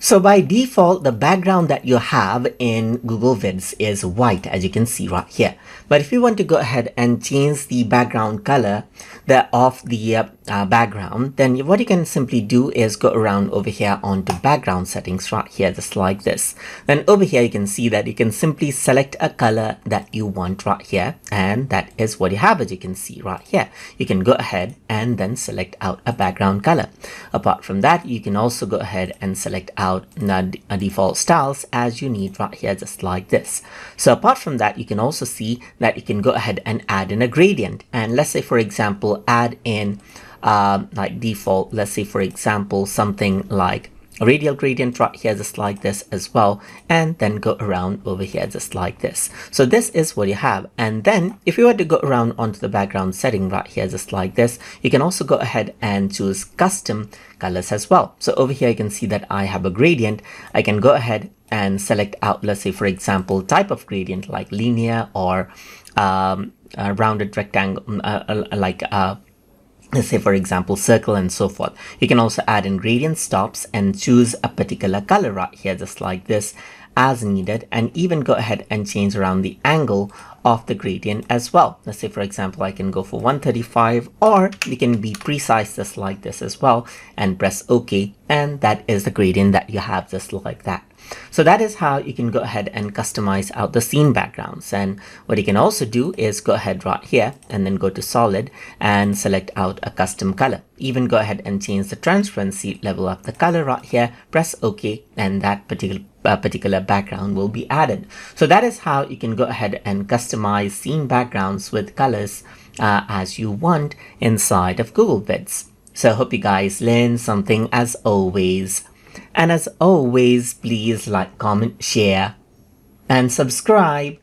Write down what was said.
So by default, the background that you have in Google Vids is white, as you can see right here. But if you want to go ahead and change the background color of the background, then what you can simply do is go around over here onto background settings right here, just like this. Then over here, you can see that you can simply select a color that you want right here. And that is what you have, as you can see right here. You can go ahead and then select out a background color. Apart from that, you can also go ahead and select out default styles as you need right here, just like this. So apart from that, you can also see that you can go ahead and add in a gradient. And let's say, for example, add in like default, let's say, for example, something like a radial gradient right here, just like this as well, and then go around over here just like this. So this is what you have. And then if you were to go around onto the background setting right here just like this, you can also go ahead and choose custom colors as well. So over here you can see that I have a gradient. I can go ahead and select out, let's say, for example, type of gradient like linear or a rounded rectangle, let's say, for example, circle and so forth. You can also add in gradient stops and choose a particular color right here, just like this, as needed, and even go ahead and change around the angle of the gradient as well. Let's say, for example, I can go for 135, or you can be precise just like this as well and press OK, and that is the gradient that you have, just like that. So that is how you can go ahead and customize out the scene backgrounds. And what you can also do is go ahead right here and then go to solid and select out a custom color. Even go ahead and change the transparency level of the color right here, press OK, and that particular background will be added. So that is how you can go ahead and customize scene backgrounds with colors as you want inside of Google Vids. So I hope you guys learned something as always. And as always, please like, comment, share, and subscribe.